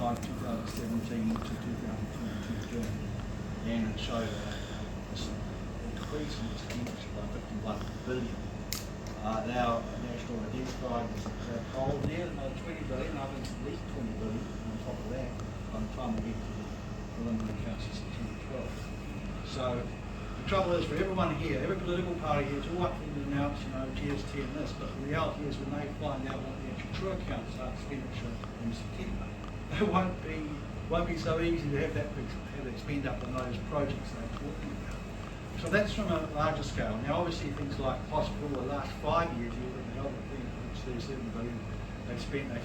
July 2017 to 2022 June, and it showed this increase in expenditure by 51 billion. Now, National identified as a black hole there, another 20 billion, I think at least 20 billion on top of that by the time we get to the preliminary accounts of September 12th. So, the trouble is for everyone here, every political party here, it's all up for them to announce, GST and this, but the reality is when they find out what the actual true accounts are, expenditure in September, it won't be so easy to have that spend up on those projects they're talking about. So that's from a larger scale. Now obviously things like hospital, the last 5 years, you look at the health thing, which 37 billion, they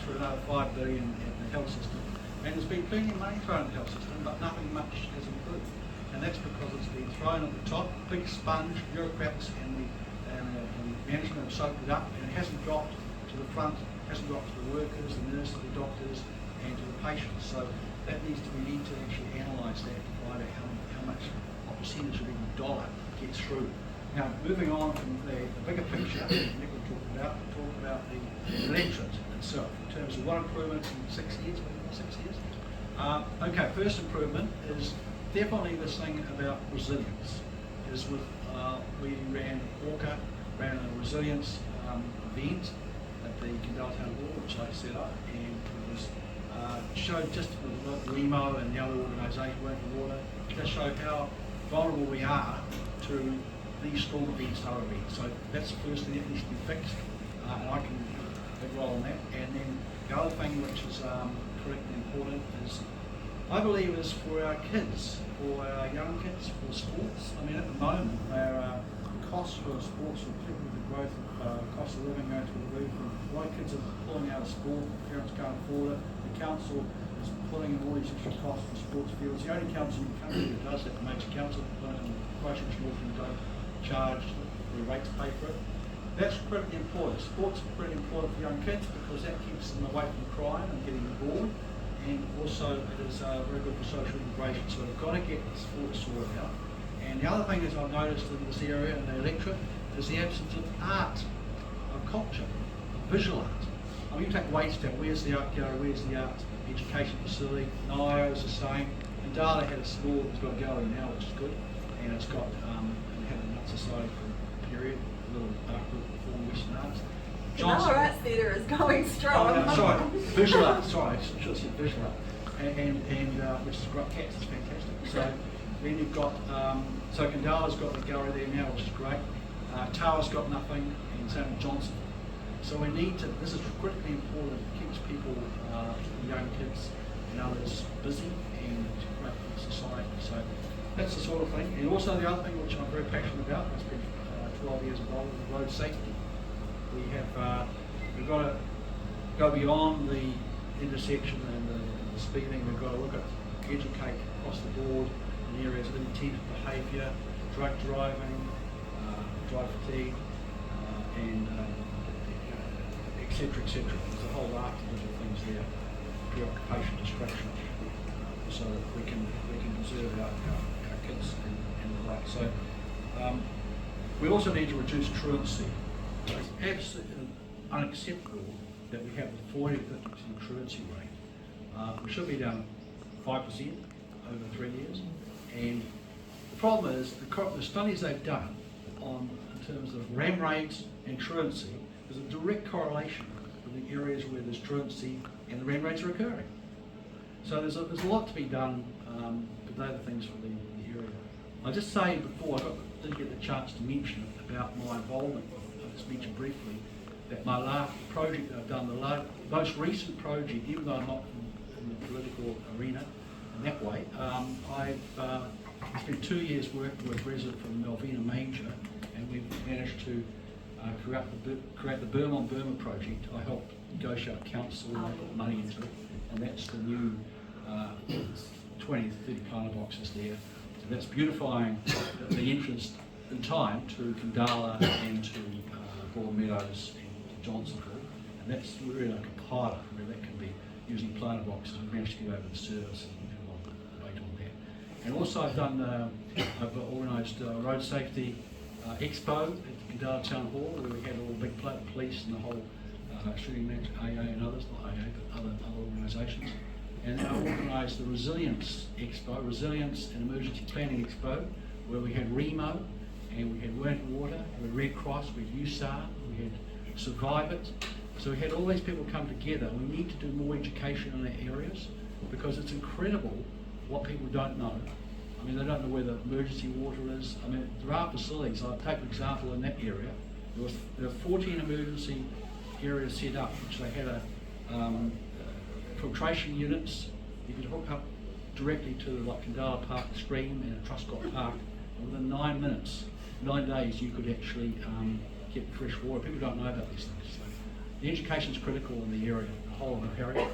threw another 5 billion at the health system. And there's been plenty of money thrown at the health system, but nothing much has improved. And that's because it's been thrown at the top, big sponge, bureaucrats and the management have soaked it up, and it hasn't got to the front, hasn't got to the workers, the nurses, the doctors, and to the patients. So that we need to actually analyse that to find out how much, what percentage of every dollar gets through. Now, moving on from the bigger picture, Nicola talked about the electorate itself in terms of what improvements in 6 years, okay, first improvement is definitely this thing about resilience. Is with we ran a resilience event at the Kandala Town Hall, which I set up, and it was showed just with WEMO and the other organisation working water, just show how vulnerable we are to these storm events, thorough events. So that's the first thing that needs to be fixed, and I can play a role in that. And then the other thing which is critically important is, I believe, is for our kids, for our young kids, for sports. I mean, at the moment, the costs for sports, particularly with the growth of cost of living going through the roof, and a lot of kids are pulling out of sport, parents can't afford it, the council is pulling in all these extra costs for sports fields. The only council in the country that does that, the major council, Christchurch don't charge the rates to pay for it. That's critically important. Sports are pretty important for young kids because that keeps them away from crime and getting bored. And also it is very good for social integration, so we've got to get the sport sorted out. And the other thing is I've noticed in this area, in the electorate, is the absence of art, of culture, of visual art. I mean, you take Wadestown, where's the art gallery, where's the art education facility? Nio is the same. And Dala had a small, it's got a gallery now, which is good. And it's got, it had a Nut Society for a period, a little art group performing Western arts. Kandala Arts Theatre is going strong. Oh, no, sorry, visual art, sorry, I should have said visual art. And which is great, cats is fantastic. So then you've got, so Kandala's got the gallery there now, which is great. Tawa's got nothing, and same with Johnson. So we need to, this is critically important, it keeps people, young kids and others busy and great for society. So that's the sort of thing. And also the other thing which I'm very passionate about, it's been 12 years involved with road safety. We have, we've got to go beyond the intersection and the speeding. We've got to look at educate across the board in areas of inattentive behaviour, drug driving, drive fatigue, and etc. There's a whole raft of little things there, preoccupation, distraction, so that we can preserve our kids and the like. So we also need to reduce truancy. It's absolutely unacceptable that we have a 40-50% truancy rate. We should be down 5% over 3 years. And the problem is the studies they've done in terms of ram rates and truancy, there's a direct correlation with the areas where there's truancy and the ram rates are occurring. So there's a lot to be done, but they're the things for the area. I just say before, I didn't get the chance to mention about my involvement. I just mentioned briefly that my last project that I've done, the most recent project, even though I'm not in the political arena in that way, I've spent 2 years working with a resident from Malvina Manger, and we've managed to create the Burma on Burma project. I helped negotiate with council and they put money into it, and that's the new 20 to 30 planter boxes there. So that's beautifying the entrance in time to Kandala and to Broadmeadows and Johnsonville, and that's really like a pilot where that can be using planter boxes. We've managed to get over the service and we'll wait on that. And also I've organised a road safety expo at the Kandala Town Hall where we had all the big police and the whole shooting match, AA and others, not AA but other organisations. And then I organised the Resilience Expo, Resilience and Emergency Planning Expo, where we had Remo, and we had Word Water, we had Red Cross, we had USAR, we had Survive It. So we had all these people come together. We need to do more education in our areas because it's incredible what people don't know. I mean, they don't know where the emergency water is. I mean, there are facilities. I'll take an example in that area. There were 14 emergency areas set up, which they had filtration units. You could hook up directly to like Kandala Park Stream and Truscott Park. And within 9 minutes, 9 days, you could actually get fresh water. People don't know about these things. So the education is critical in the area, the whole of Ohariu.